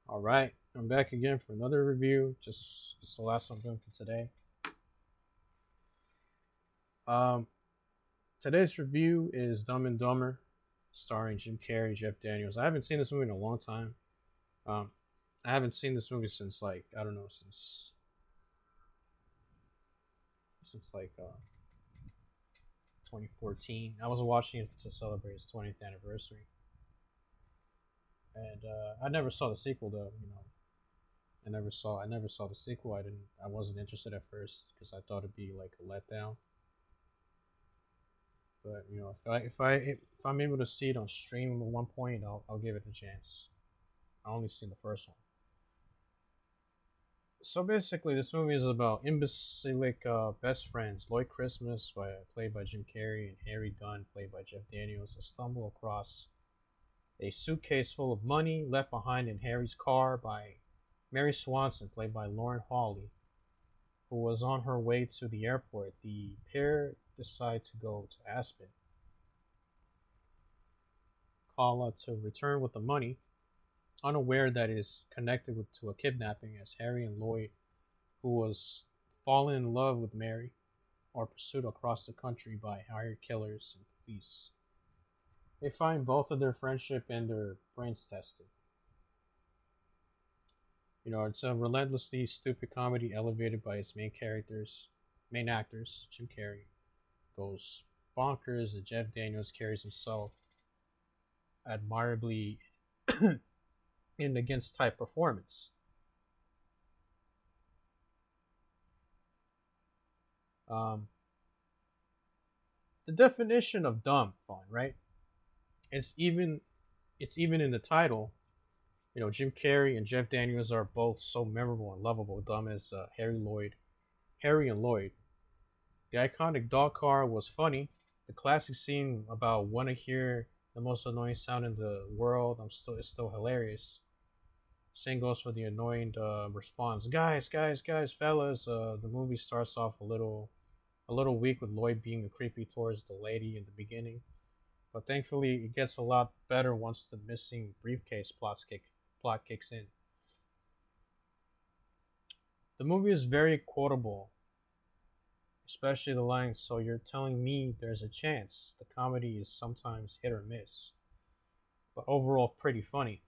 All right, I'm back again for another review. Just the last one I'm doing for today. Um, Today's review is Dumb and Dumber, starring Jim Carrey, Jeff Daniels. I haven't seen this movie in a long time. Um, I haven't seen this movie since like I don't know since 2014. I was watching it to celebrate its 20th anniversary, and I never saw the sequel though. I never saw the sequel. I wasn't interested at first because I thought it'd be like a letdown. But if I'm able to see it on stream at one point, I'll give it a chance. I only seen the first one. So basically, this movie is about imbecilic best friends Lloyd Christmas, played by Jim Carrey, and Harry Dunn, played by Jeff Daniels, that stumble across a suitcase full of money left behind in Harry's car by Mary Swanson, played by Lauren Hawley, who was on her way to the airport. The pair decide to go to Aspen, Kala, to return with the money, unaware that it is connected to a kidnapping, as Harry and Lloyd, who was fallen in love with Mary, are pursued across the country by hired killers and police. They find both of their friendship and their brains tested. It's a relentlessly stupid comedy elevated by its main actors. Jim Carrey goes bonkers, and Jeff Daniels carries himself admirably in against type performance. Um, the definition of dumb fun, right? It's even it's even in the title. Jim Carrey and Jeff Daniels are both so memorable and lovable. Dumb as Harry and Lloyd. The iconic dog car was funny. The classic scene about want to hear the most annoying sound in the world. It's still hilarious. Same goes for the annoying response. Guys, guys, guys, fellas. The movie starts off a little weak with Lloyd being creepy towards the lady in the beginning, but thankfully it gets a lot better once the missing briefcase plot kicks in. The movie is very quotable, especially the line, "So you're telling me there's a chance." The comedy is sometimes hit or miss, but overall pretty funny.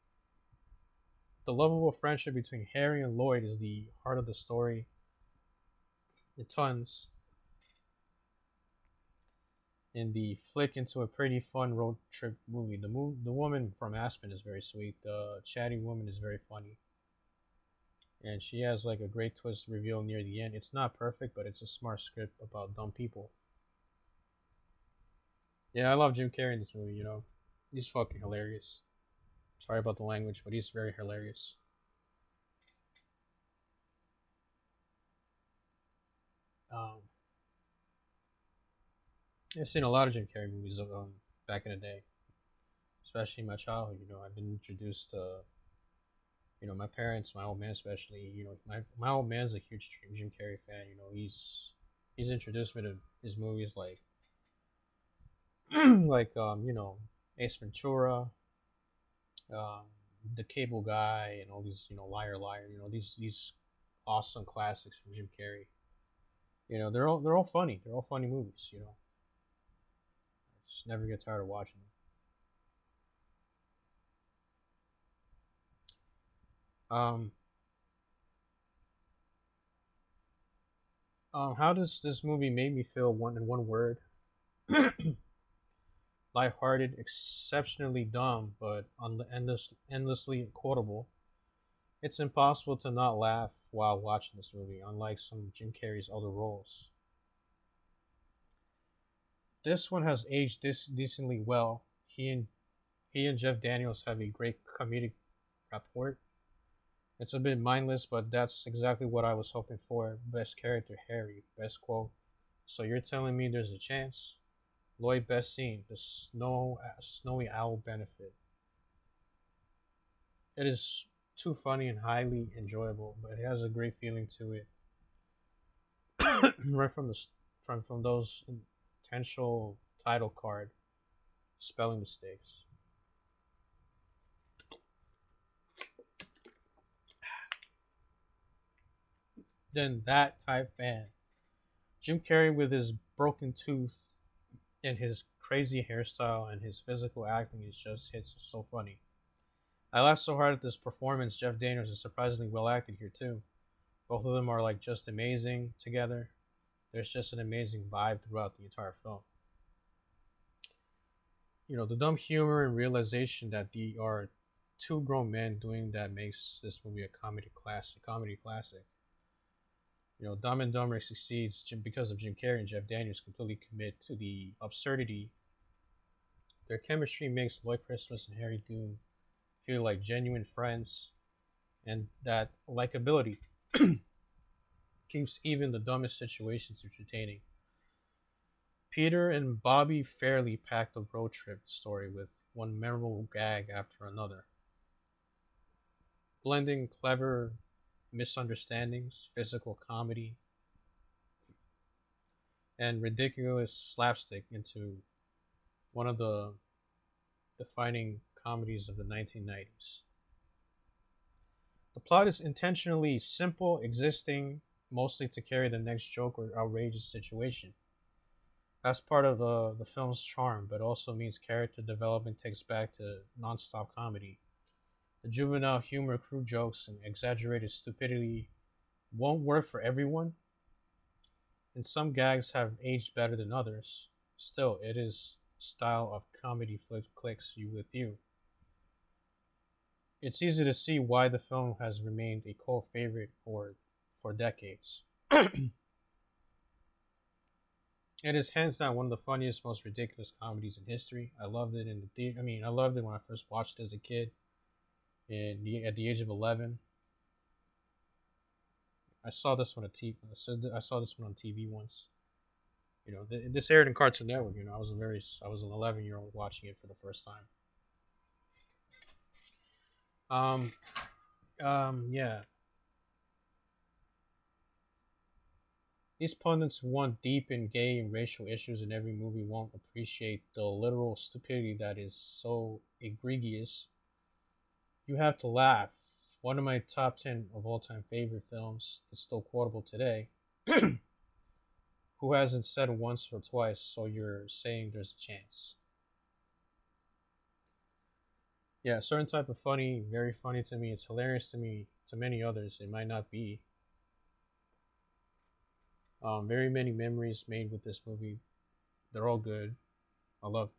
The lovable friendship between Harry and Lloyd is the heart of the story. It turns in the flick into a pretty fun road trip movie. The woman from Aspen is very sweet. The chatty woman is very funny, and she has like a great twist reveal near the end. It's not perfect, but it's a smart script about dumb people. Yeah, I love Jim Carrey in this movie. He's fucking hilarious. Sorry about the language, but he's very hilarious. Um, I've seen a lot of Jim Carrey movies back in the day, especially in my childhood. I've been introduced to my parents, my old man especially. My old man's a huge Jim Carrey fan. He's introduced me to his movies like Ace Ventura, um, The Cable Guy, and all these Liar Liar. These awesome classics from Jim Carrey. They're all funny. They're all funny movies. I just never get tired of watching them. How does this movie make me feel? In one word: lighthearted, exceptionally dumb, but endlessly quotable. It's impossible to not laugh while watching this movie, unlike some of Jim Carrey's other roles. This one has aged decently well. He and Jeff Daniels have a great comedic rapport. It's a bit mindless, but that's exactly what I was hoping for. Best character Harry, best quote. So you're telling me there's a chance? Lloyd, best scene, the snowy owl benefit. It is too funny and highly enjoyable, but it has a great feeling to it. Right from those intentional title card spelling mistakes. than that type man. Jim Carrey with his broken tooth and his crazy hairstyle and his physical acting is just hits so funny. I laughed so hard at this performance. Jeff Daniels is surprisingly well acted here too. Both of them are like just amazing together. There's just an amazing vibe throughout the entire film. The dumb humor and realization that they are two grown men doing that makes this movie a comedy classic. Comedy classic. Dumb and Dumber succeeds because of Jim Carrey and Jeff Daniels completely commit to the absurdity. Their chemistry makes Lloyd Christmas and Harry Doon feel like genuine friends, and that likability keeps even the dumbest situations entertaining. Peter and Bobby fairly packed a road trip story with one memorable gag after another, blending clever misunderstandings, physical comedy, and ridiculous slapstick into one of the defining comedies of the 1990s. The plot is intentionally simple, existing mostly to carry the next joke or outrageous situation. That's part of the film's charm, but also means character development takes back to nonstop comedy. The juvenile humor, crude jokes, and exaggerated stupidity won't work for everyone, and some gags have aged better than others. Still, it is style of comedy flick clicks you with you. It's easy to see why the film has remained a cult favorite for decades. It is hands down one of the funniest, most ridiculous comedies in history. I loved it in the theater. I mean, I loved it when I first watched it as a kid, at the age of 11. I saw this one on TV. I saw this one on TV once. This aired in Cartoon Network. I was an 11-year-old watching it for the first time. Yeah. These pundits who want deep and gay and racial issues in every movie won't appreciate the literal stupidity that is so egregious. You have to laugh. One of my top 10 of all time favorite films is still quotable today. Who hasn't said once or twice, so you're saying there's a chance? Yeah, a certain type of funny, very funny to me. It's hilarious to me. To many others, it might not be. Very many memories made with this movie. They're all good. I love.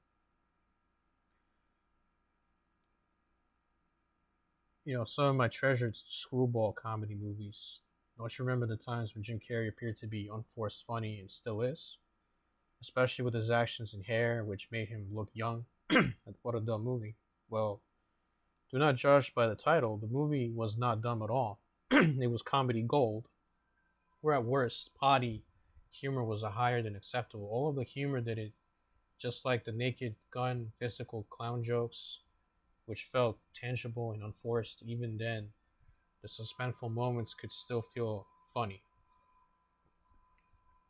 Some of my treasured screwball comedy movies. Don't you remember the times when Jim Carrey appeared to be unforced funny and still is? Especially with his actions and hair, which made him look young. What a dumb movie. Well, do not judge by the title. The movie was not dumb at all. It was comedy gold, where at worst, potty humor was a higher than acceptable. All of the humor that it, just like the naked gun, physical clown jokes, which felt tangible and unforced, even then, the suspenseful moments could still feel funny.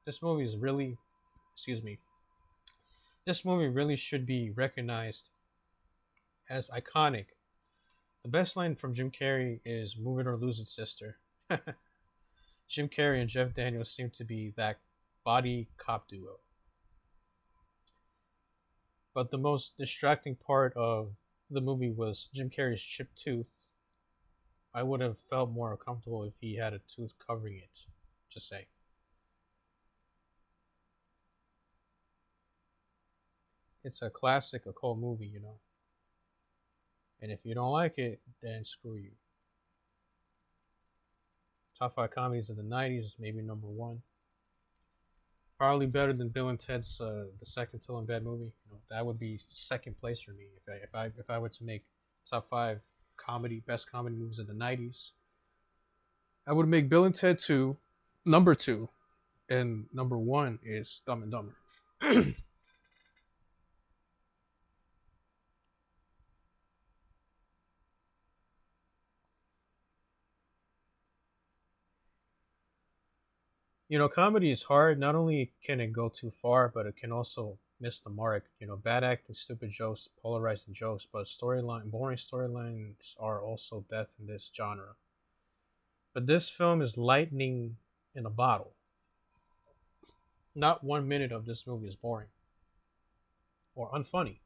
This movie is really, excuse me, this movie really should be recognized as iconic. The best line from Jim Carrey is "Move it or lose it, sister." Jim Carrey and Jeff Daniels seem to be that body cop duo. But the most distracting part of the movie was Jim Carrey's chipped tooth. I would have felt more comfortable if he had a tooth covering it. Just say. It's a classic, a cult movie. And if you don't like it, then screw you. Top 5 comedies of the 90s, maybe number 1. Probably better than Bill and Ted's the second Till in Bed movie. That would be second place for me if I were to make top 5 best comedy movies of the 90s. I would make Bill and Ted 2 number 2, and number 1 is Dumb and Dumber. Comedy is hard. Not only can it go too far, but it can also miss the mark. Bad acting, stupid jokes, polarizing jokes, but boring storylines are also death in this genre. But this film is lightning in a bottle. Not 1 minute of this movie is boring or unfunny.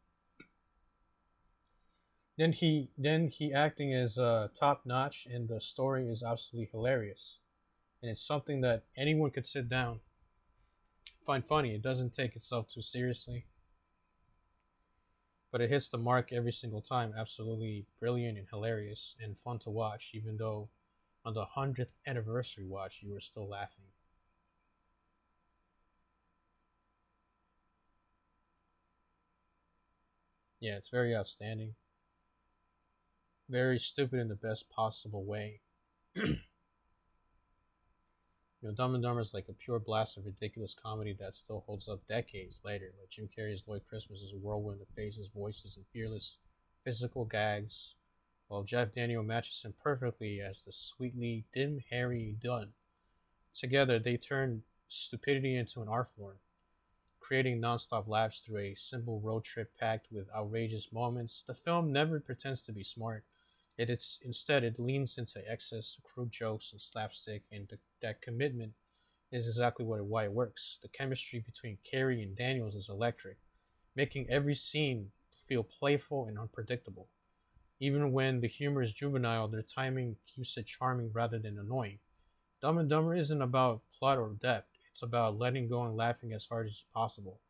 Then he acting is top notch, and the story is absolutely hilarious. And it's something that anyone could sit down find funny. It doesn't take itself too seriously, but it hits the mark every single time. Absolutely brilliant and hilarious and fun to watch, even though on the 100th anniversary watch you were still laughing. Yeah, it's very outstanding. Very stupid in the best possible way. Dumb and Dumber is like a pure blast of ridiculous comedy that still holds up decades later. Like Jim Carrey's Lloyd Christmas is a whirlwind of faces, voices, and fearless physical gags, while Jeff Daniel matches him perfectly as the sweetly dim Harry Dunn. Together, they turn stupidity into an art form, creating nonstop laughs through a simple road trip packed with outrageous moments. The film never pretends to be smart. Instead it leans into excess, crude jokes, and slapstick, and that commitment is exactly why it works. The chemistry between Carey and Daniels is electric, making every scene feel playful and unpredictable. Even when the humor is juvenile, their timing keeps it charming rather than annoying. Dumb and Dumber isn't about plot or depth, it's about letting go and laughing as hard as possible.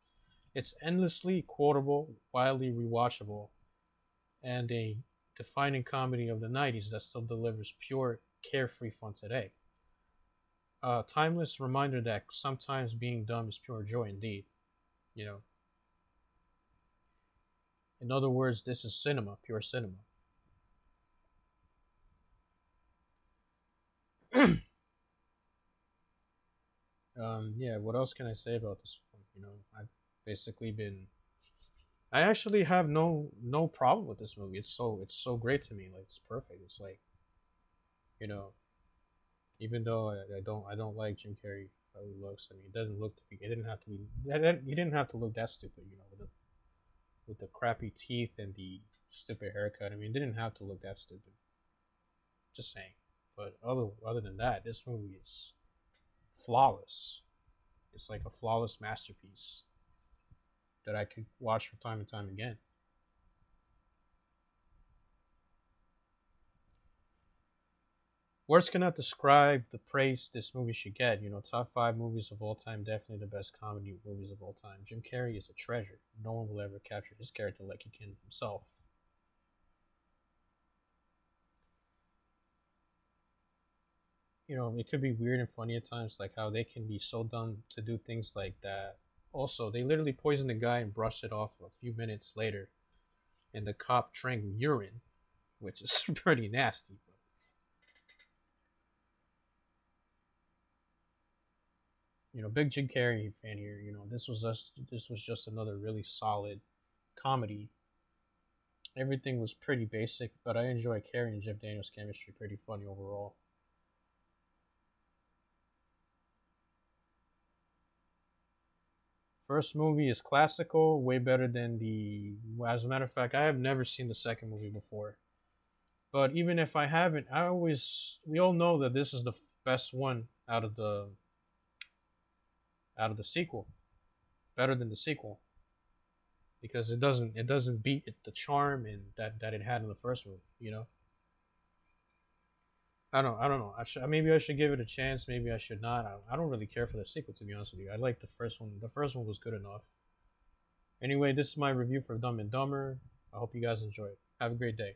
It's endlessly quotable, wildly rewatchable, and a defining comedy of the 90s that still delivers pure, carefree fun today. A timeless reminder that sometimes being dumb is pure joy indeed. You know, in other words, this is cinema, pure cinema. Yeah, what else can I say about this film? I've basically been. I actually have no problem with this movie. It's so great to me. Like it's perfect. It's like you know, even though I don't like Jim Carrey how he looks. I mean, it doesn't look to be. It didn't have to be. He didn't have to look that stupid. With the crappy teeth and the stupid haircut. I mean, it didn't have to look that stupid. Just saying. But other than that, this movie is flawless. It's like a flawless masterpiece that I could watch from time and time again. Words cannot describe the praise this movie should get. Top five movies of all time, definitely the best comedy movies of all time. Jim Carrey is a treasure. No one will ever capture his character like he can himself. It could be weird and funny at times, like how they can be so dumb to do things like that. Also, they literally poisoned the guy and brushed it off a few minutes later, and the cop drank urine, which is pretty nasty. Big Jim Carrey fan here. This was just another really solid comedy. Everything was pretty basic, but I enjoy Carrey and Jeff Daniels' chemistry. Pretty funny overall. First movie is classical, way better than the. As a matter of fact, I have never seen the second movie before. But even if I haven't, we all know that this is the best one out of the sequel, better than the sequel because it doesn't beat the charm and that it had in the first movie. I don't know. Maybe I should give it a chance. Maybe I should not. I don't really care for the sequel, to be honest with you. I like the first one. The first one was good enough. Anyway, this is my review for Dumb and Dumber. I hope you guys enjoy it. Have a great day.